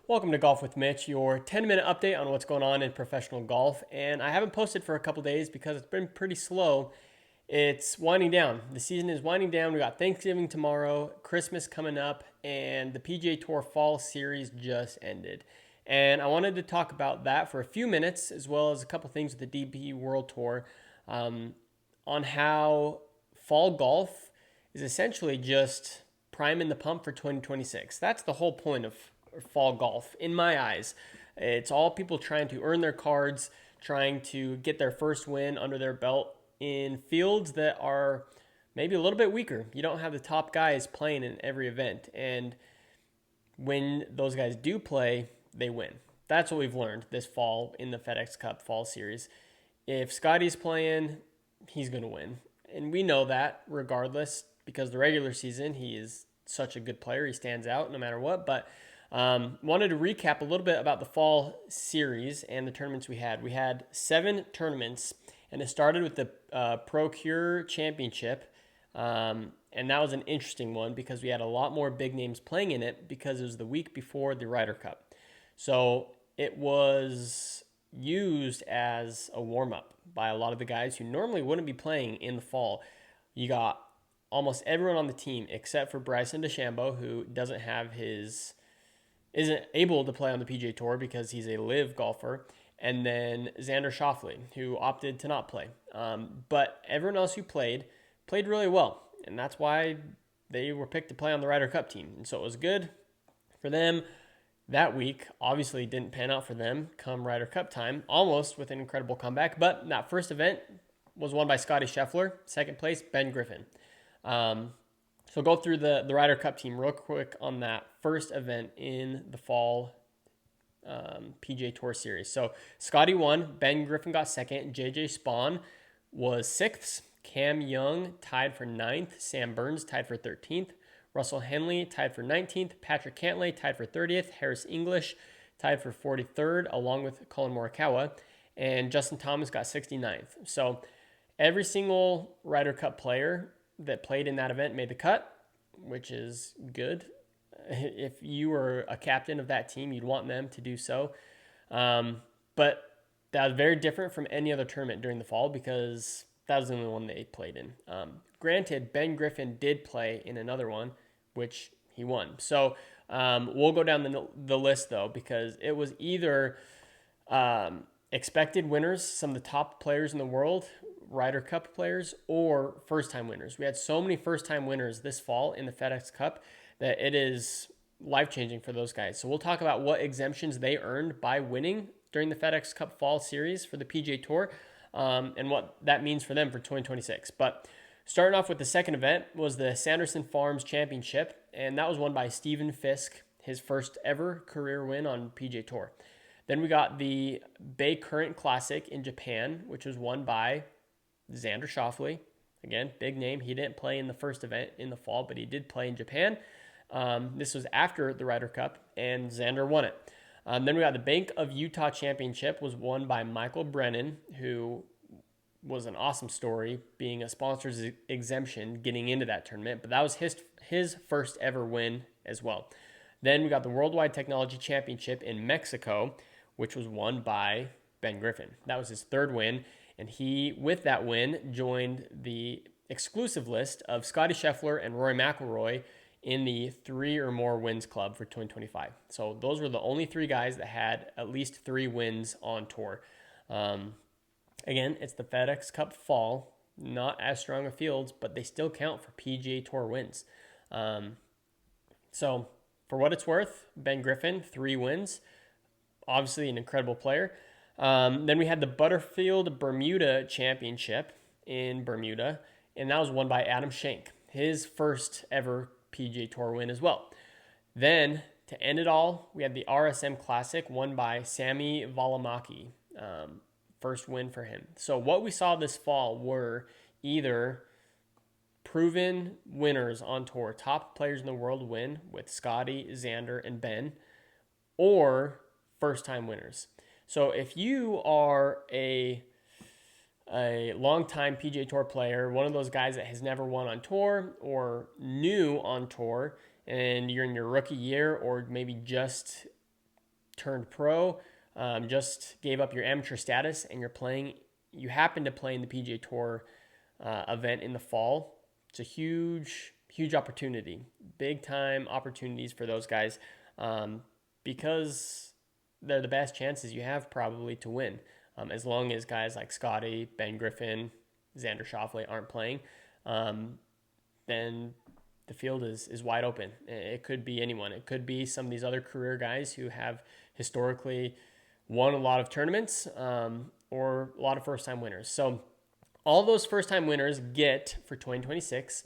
Welcome to Golf with Mitch, your 10-minute update on what's going on in professional golf. And I haven't posted for a couple days because it's been pretty slow. It's winding down. The season is winding down. We got Thanksgiving tomorrow, Christmas coming up, and the PGA Tour Fall Series just ended. And I wanted to talk about that for a few minutes, as well as a couple things with the DP World Tour, on how fall golf is essentially just priming the pump for 2026. That's the whole point of fall golf, in my eyes. It's all people trying to earn their cards, trying to get their first win under their belt in fields that are maybe a little bit weaker. You don't have the top guys playing in every event. And when those guys do play, they win. That's what we've learned this fall in the FedEx Cup Fall Series. If Scotty's playing, he's going to win. And we know that regardless, because the regular season, he is such a good player. He stands out no matter what. But wanted to recap a little bit about the fall series and the tournaments we had. We had 7 tournaments, and it started with the Procure Championship. And that was an interesting one because we had a lot more big names playing in it because it was the week before the Ryder Cup. So it was used as a warm-up by a lot of the guys who normally wouldn't be playing in the fall. You got almost everyone on the team except for Bryson DeChambeau, who isn't able to play on the PGA Tour because he's a live golfer, and then Xander Schauffele, who opted to not play. But everyone else who played really well, and that's why they were picked to play on the Ryder Cup team. And so it was good for them that week. Obviously didn't pan out for them come Ryder Cup time, almost with an incredible comeback. But that first event was won by Scotty Scheffler. Second place, Ben Griffin. So go through the Ryder Cup team real quick on that first event in the fall PGA Tour Series. So Scotty won, Ben Griffin got second, JJ Spawn was 6th, Cam Young tied for 9th, Sam Burns tied for 13th, Russell Henley tied for 19th, Patrick Cantlay tied for 30th, Harris English tied for 43rd, along with Colin Morikawa, and Justin Thomas got 69th. So every single Ryder Cup player that played in that event made the cut, which is good. If you were a captain of that team, you'd want them to do so. But that was very different from any other tournament during the fall because that was the only one they played in. Granted, Ben Griffin did play in another one, which he won. So we'll go down the list, though, because it was either expected winners, some of the top players in the world, Ryder Cup players, or first-time winners. We had so many first-time winners this fall in the FedEx Cup that it is life-changing for those guys. So we'll talk about what exemptions they earned by winning during the FedEx Cup Fall Series for the PGA Tour, and what that means for them for 2026. But starting off with the second event was the Sanderson Farms Championship, and that was won by Stephen Fisk, his first ever career win on PGA Tour. Then we got the Bay Current Classic in Japan, which was won by Xander Schauffele. Again, big name. He didn't play in the first event in the fall, but he did play in Japan. This was after the Ryder Cup, and Xander won it. Then we got the Bank of Utah Championship was won by Michael Brennan, who was an awesome story, being a sponsor's exemption getting into that tournament. But that was his first ever win as well. Then we got the Worldwide Technology Championship in Mexico, which was won by Ben Griffin. That was his third win. And he, with that win, joined the exclusive list of Scotty Scheffler and Rory McIlroy in the 3 or more wins club for 2025. So those were the only 3 guys that had at least 3 wins on tour. Again, it's the FedEx Cup Fall, not as strong of fields, but they still count for PGA Tour wins. So for what it's worth, Ben Griffin, 3 wins. Obviously an incredible player. Then we had the Butterfield Bermuda Championship in Bermuda, and that was won by Adam Schenk, his first ever PGA Tour win as well. Then, to end it all, we had the RSM Classic won by Sami Valimaki, first win for him. So what we saw this fall were either proven winners on tour, top players in the world win with Scotty, Xander, and Ben, or first-time winners. So if you are a longtime PGA Tour player, one of those guys that has never won on tour or new on tour, and you're in your rookie year or maybe just turned pro, just gave up your amateur status, and you happen to play in the PGA Tour event in the fall. It's a huge, huge opportunity, big time opportunities for those guys, because they're the best chances you have probably to win. As long as guys like Scotty, Ben Griffin, Xander Schauffele aren't playing, then the field is wide open. It could be anyone. It could be some of these other career guys who have historically won a lot of tournaments, or a lot of first-time winners. So all those first-time winners get, for 2026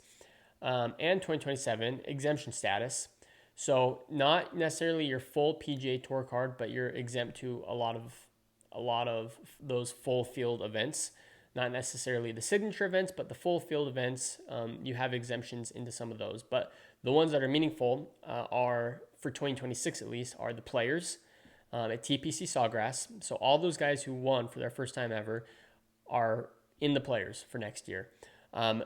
and 2027, exemption status. So not necessarily your full PGA Tour card, but you're exempt to a lot of those full field events. Not necessarily the signature events, but the full field events. You have exemptions into some of those. But the ones that are meaningful are, for 2026 at least, are the players at TPC Sawgrass. So all those guys who won for their first time ever are in the players for next year.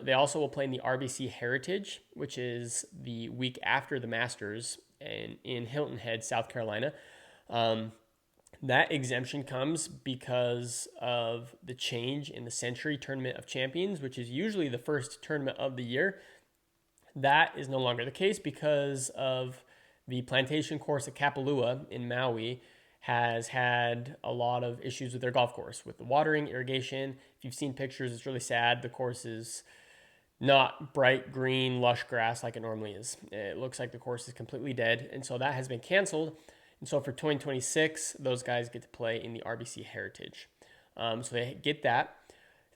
They also will play in the RBC Heritage, which is the week after the Masters in Hilton Head, South Carolina. That exemption comes because of the change in the Century Tournament of Champions, which is usually the first tournament of the year. That is no longer the case because of the plantation course at Kapalua in Maui has had a lot of issues with their golf course, with the watering, irrigation. If you've seen pictures, it's really sad. The course is not bright green, lush grass like it normally is. It looks like the course is completely dead, and so that has been canceled. And so for 2026, those guys get to play in the RBC Heritage. So they get that.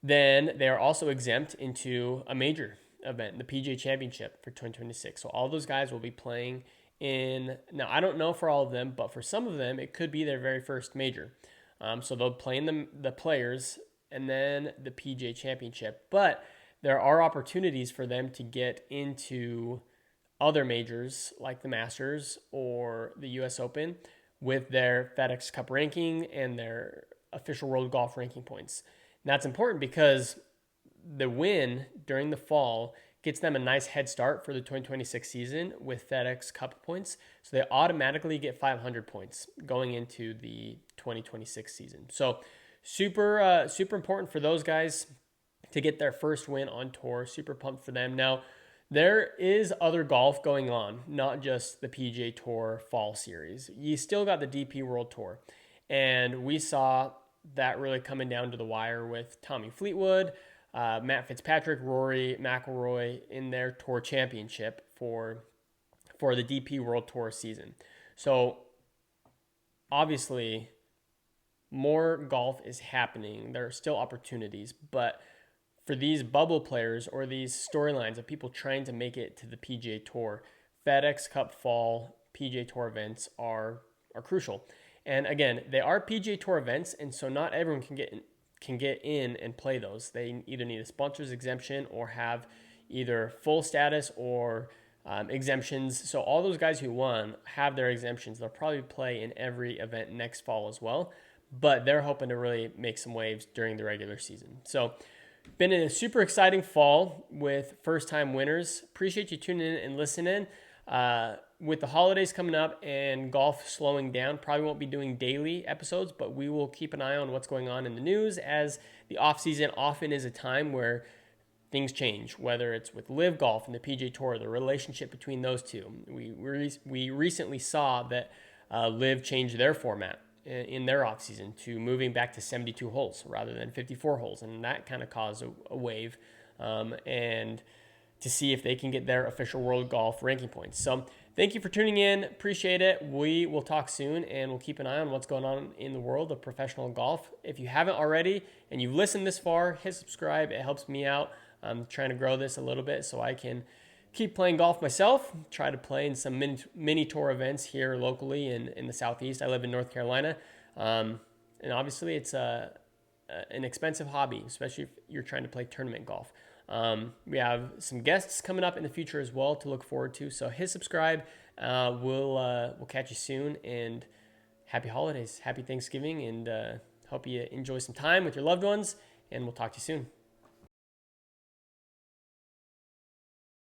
Then they are also exempt into a major event, the PGA Championship for 2026. So all those guys will be playing in, now I don't know for all of them, but for some of them, it could be their very first major. So they'll play in the players and then the PGA Championship. But there are opportunities for them to get into other majors like the Masters or the US Open with their FedEx Cup ranking and their official world golf ranking points. And that's important because the win during the fall gets them a nice head start for the 2026 season with FedEx Cup points. So they automatically get 500 points going into the 2026 season. So super important for those guys to get their first win on tour. Super pumped for them. Now, there is other golf going on, not just the PGA Tour Fall Series. You still got the DP World Tour. And we saw that really coming down to the wire with Tommy Fleetwood, Matt Fitzpatrick, Rory McIlroy in their tour championship for the DP World Tour season. So obviously, more golf is happening. There are still opportunities, but for these bubble players or these storylines of people trying to make it to the PGA Tour, FedEx Cup Fall PGA Tour events are crucial. And again, they are PGA Tour events, and so not everyone can get in and play those. They either need a sponsor's exemption or have either full status or exemptions. So all those guys who won have their exemptions. They'll probably play in every event next fall as well, but they're hoping to really make some waves during the regular season. So been in a super exciting fall with first-time winners. Appreciate you tuning in and listening. With the holidays coming up and golf slowing down, probably won't be doing daily episodes, but we will keep an eye on what's going on in the news, as the off-season often is a time where things change, whether it's with Live Golf and the PGA Tour, the relationship between those two. We recently saw that Live changed their format in their offseason to moving back to 72 holes rather than 54 holes. And that kind of caused a wave, and to see if they can get their official world golf ranking points. So thank you for tuning in. Appreciate it. We will talk soon, and we'll keep an eye on what's going on in the world of professional golf. If you haven't already and you've listened this far, hit subscribe. It helps me out. I'm trying to grow this a little bit so I can keep playing golf myself, try to play in some mini tour events here locally in the Southeast. I live in North Carolina. And obviously it's an expensive hobby, especially if you're trying to play tournament golf. We have some guests coming up in the future as well to look forward to. So hit subscribe. We'll catch you soon, and happy holidays, happy Thanksgiving, and hope you enjoy some time with your loved ones, and we'll talk to you soon.